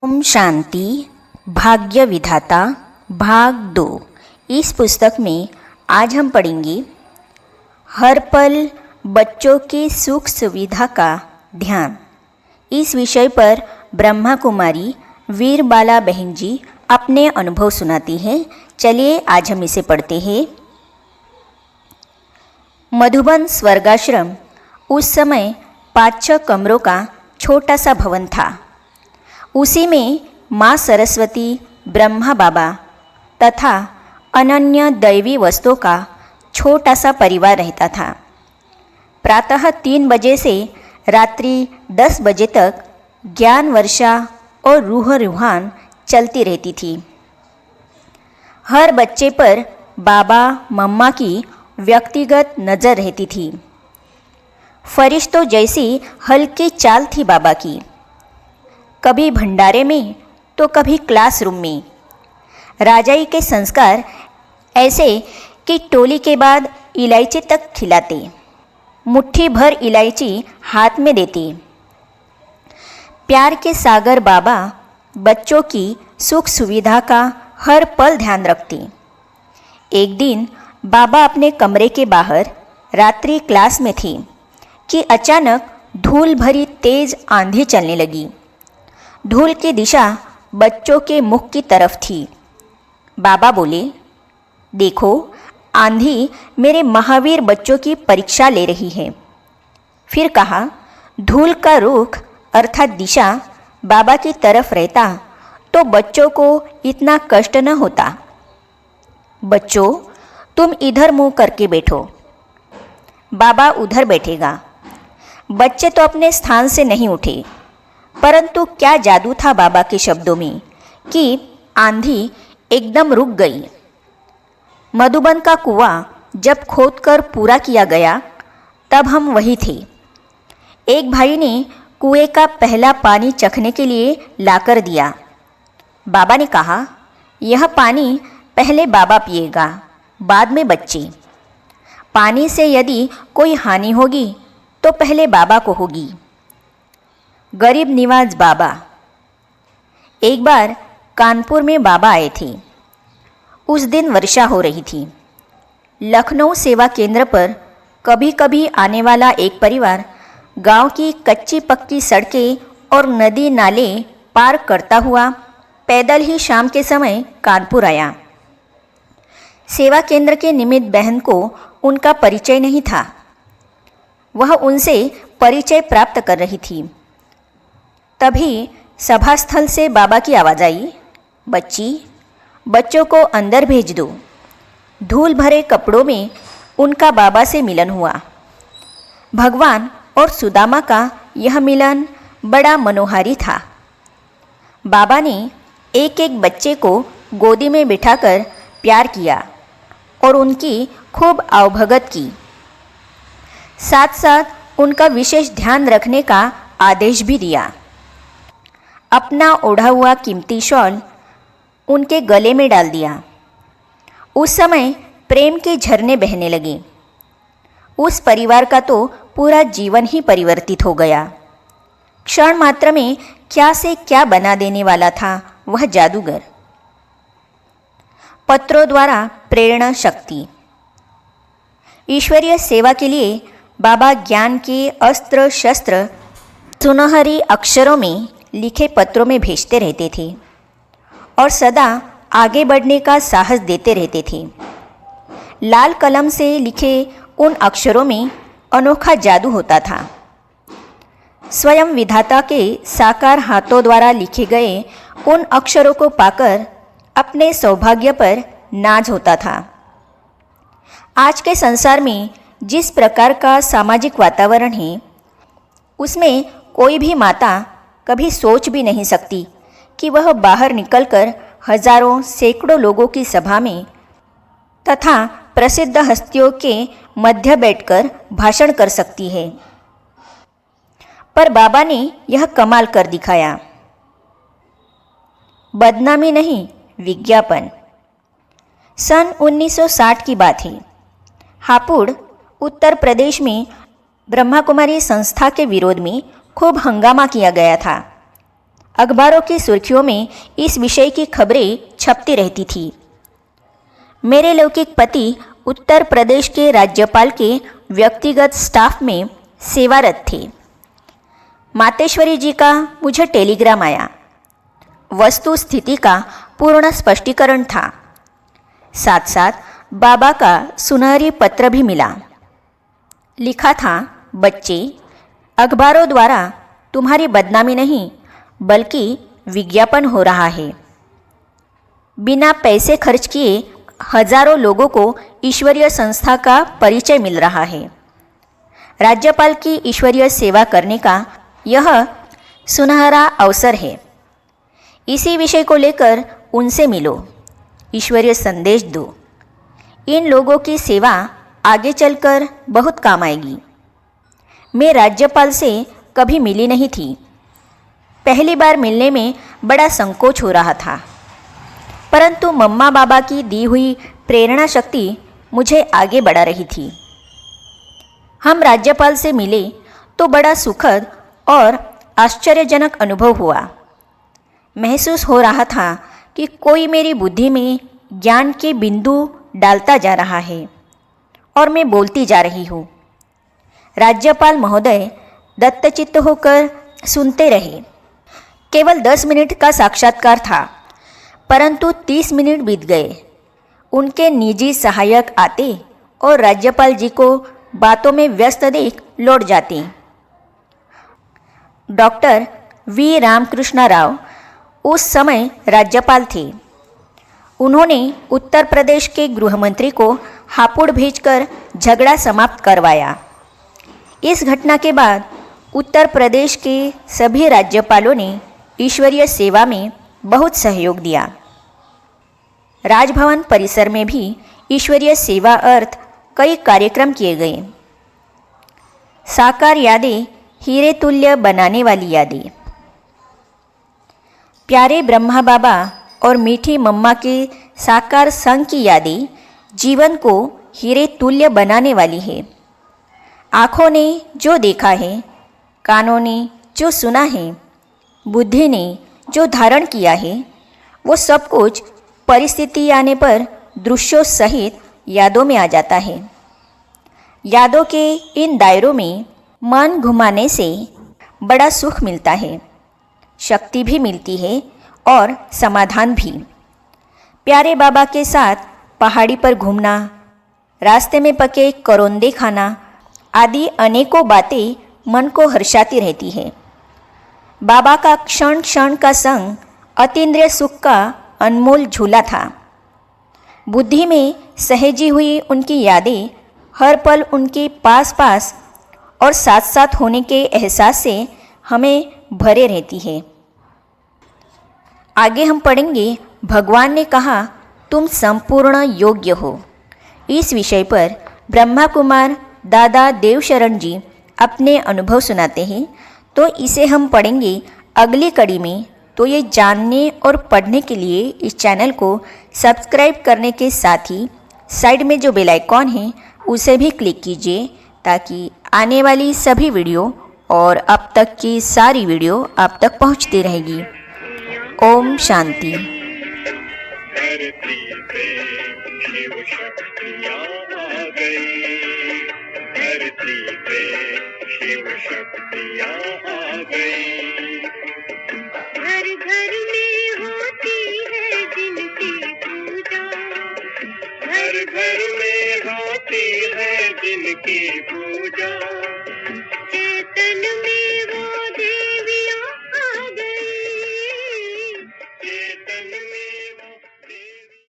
ओम शांति भाग्य विधाता भाग 2। इस पुस्तक में आज हम पढ़ेंगे हर पल बच्चों की सुख सुविधा का ध्यान। इस विषय पर ब्रह्मा कुमारी वीरबाला बहन जी अपने अनुभव सुनाती हैं। चलिए आज हम इसे पढ़ते हैं। मधुबन स्वर्गाश्रम उस समय 5-6 कमरों का छोटा सा भवन था। उसी में माँ सरस्वती, ब्रह्मा बाबा तथा अनन्य दैवी वस्तुओं का छोटा सा परिवार रहता था। प्रातः 3 बजे से रात्रि 10 बजे तक ज्ञान वर्षा और रूह रूहान चलती रहती थी। हर बच्चे पर बाबा मम्मा की व्यक्तिगत नज़र रहती थी। फरिश्तों जैसी हल्की चाल थी बाबा की। कभी भंडारे में तो कभी क्लासरूम में। राजाई के संस्कार ऐसे कि टोली के बाद इलायची तक खिलाते, मुट्ठी भर इलायची हाथ में देते। प्यार के सागर बाबा बच्चों की सुख सुविधा का हर पल ध्यान रखते। एक दिन बाबा अपने कमरे के बाहर रात्रि क्लास में थे कि अचानक धूल भरी तेज आंधी चलने लगी। धूल की दिशा बच्चों के मुख की तरफ थी। बाबा बोले, देखो आंधी मेरे महावीर बच्चों की परीक्षा ले रही है। फिर कहा, धूल का रुख अर्थात दिशा बाबा की तरफ रहता तो बच्चों को इतना कष्ट न होता। बच्चों, तुम इधर मुंह करके बैठो। बाबा उधर बैठेगा। बच्चे तो अपने स्थान से नहीं उठे, परंतु क्या जादू था बाबा के शब्दों में कि आंधी एकदम रुक गई। मधुबन का कुआं जब खोदकर पूरा किया गया तब हम वही थे। एक भाई ने कुएं का पहला पानी चखने के लिए लाकर दिया। बाबा ने कहा, यह पानी पहले बाबा पिएगा, बाद में बच्चे। पानी से यदि कोई हानि होगी तो पहले बाबा को होगी। गरीब निवाज बाबा। एक बार कानपुर में बाबा आए थे। उस दिन वर्षा हो रही थी। लखनऊ सेवा केंद्र पर कभी कभी आने वाला एक परिवार गांव की कच्ची पक्की सड़कें और नदी नाले पार करता हुआ पैदल ही शाम के समय कानपुर आया। सेवा केंद्र के निमित्त बहन को उनका परिचय नहीं था। वह उनसे परिचय प्राप्त कर रही थी। तभी सभास्थल से बाबा की आवाज़ आई, बच्ची, बच्चों को अंदर भेज दो। धूल भरे कपड़ों में उनका बाबा से मिलन हुआ। भगवान और सुदामा का यह मिलन बड़ा मनोहारी था। बाबा ने एक एक बच्चे को गोदी में बिठाकर प्यार किया और उनकी खूब आवभगत की। साथ साथ उनका विशेष ध्यान रखने का आदेश भी दिया। अपना ओढ़ा हुआ कीमती शॉल उनके गले में डाल दिया। उस समय प्रेम के झरने बहने लगे। उस परिवार का तो पूरा जीवन ही परिवर्तित हो गया। क्षण मात्र में क्या से क्या बना देने वाला था वह जादूगर। पत्रों द्वारा प्रेरणा शक्ति। ईश्वरीय सेवा के लिए बाबा ज्ञान के अस्त्र शस्त्र सुनहरी अक्षरों में लिखे पत्रों में भेजते रहते थे और सदा आगे बढ़ने का साहस देते रहते थे। लाल कलम से लिखे उन अक्षरों में अनोखा जादू होता था। स्वयं विधाता के साकार हाथों द्वारा लिखे गए उन अक्षरों को पाकर अपने सौभाग्य पर नाज होता था। आज के संसार में जिस प्रकार का सामाजिक वातावरण है, उसमें कोई भी माता कभी सोच भी नहीं सकती कि वह बाहर निकलकर हजारों सैकड़ों लोगों की सभा में तथा प्रसिद्ध हस्तियों के मध्य बैठकर भाषण कर सकती है। पर बाबा ने यह कमाल कर दिखाया। बदनामी नहीं, विज्ञापन। सन 1960 की बात है। हापुड़ उत्तर प्रदेश में ब्रह्मा कुमारी संस्था के विरोध में खूब हंगामा किया गया था। अखबारों की सुर्खियों में इस विषय की खबरें छपती रहती थी। मेरे लौकिक पति उत्तर प्रदेश के राज्यपाल के व्यक्तिगत स्टाफ में सेवारत थे। मातेश्वरी जी का मुझे टेलीग्राम आया। वस्तु स्थिति का पूर्ण स्पष्टीकरण था। साथ साथ बाबा का सुनहरी पत्र भी मिला। लिखा था, बच्चे, अखबारों द्वारा तुम्हारी बदनामी नहीं बल्कि विज्ञापन हो रहा है। बिना पैसे खर्च किए हजारों लोगों को ईश्वरीय संस्था का परिचय मिल रहा है। राज्यपाल की ईश्वरीय सेवा करने का यह सुनहरा अवसर है। इसी विषय को लेकर उनसे मिलो, ईश्वरीय संदेश दो। इन लोगों की सेवा आगे चलकर बहुत काम आएगी। मैं राज्यपाल से कभी मिली नहीं थी। पहली बार मिलने में बड़ा संकोच हो रहा था, परंतु मम्मा बाबा की दी हुई प्रेरणा शक्ति मुझे आगे बढ़ा रही थी। हम राज्यपाल से मिले तो बड़ा सुखद और आश्चर्यजनक अनुभव हुआ। महसूस हो रहा था कि कोई मेरी बुद्धि में ज्ञान के बिंदु डालता जा रहा है और मैं बोलती जा रही हूँ। राज्यपाल महोदय दत्तचित्त होकर सुनते रहे। केवल 10 मिनट का साक्षात्कार था, परंतु 30 मिनट बीत गए। उनके निजी सहायक आते और राज्यपाल जी को बातों में व्यस्त देख लौट जाते। डॉक्टर वी रामकृष्ण राव उस समय राज्यपाल थे। उन्होंने उत्तर प्रदेश के गृह मंत्री को हापुड़ भेजकर झगड़ा समाप्त करवाया। इस घटना के बाद उत्तर प्रदेश के सभी राज्यपालों ने ईश्वरीय सेवा में बहुत सहयोग दिया। राजभवन परिसर में भी ईश्वरीय सेवा अर्थ कई कार्यक्रम किए गए। साकार यादें हीरे तुल्य बनाने वाली यादें। प्यारे ब्रह्मा बाबा और मीठी मम्मा के साकार संग की यादें जीवन को हीरे तुल्य बनाने वाली है। आँखों ने जो देखा है, कानों ने जो सुना है, बुद्धि ने जो धारण किया है, वो सब कुछ परिस्थिति आने पर दृश्यों सहित यादों में आ जाता है। यादों के इन दायरों में मन घुमाने से बड़ा सुख मिलता है, शक्ति भी मिलती है और समाधान भी। प्यारे बाबा के साथ पहाड़ी पर घूमना, रास्ते में पके करौंदे खाना आदि अनेकों बातें मन को हर्षाती रहती है। बाबा का क्षण क्षण का संग अतीन्द्रिय सुख का अनमोल झूला था। बुद्धि में सहेजी हुई उनकी यादें हर पल उनके पास पास और साथ साथ होने के एहसास से हमें भरे रहती है। आगे हम पढ़ेंगे, भगवान ने कहा तुम संपूर्ण योग्य हो। इस विषय पर ब्रह्मा कुमार दादा देवशरण जी अपने अनुभव सुनाते हैं, तो इसे हम पढ़ेंगे अगली कड़ी में। तो ये जानने और पढ़ने के लिए इस चैनल को सब्सक्राइब करने के साथ ही साइड में जो बेल आइकॉन है उसे भी क्लिक कीजिए, ताकि आने वाली सभी वीडियो और अब तक की सारी वीडियो आप तक पहुंचती रहेगी। ओम शांति। धरती पे शिव शक्तियाँ आ गई, धरती पे शिव शक्तियाँ आ गई। घर घर में होती है जिनकी पूजा, घर घर में होती है जिनकी पूजा।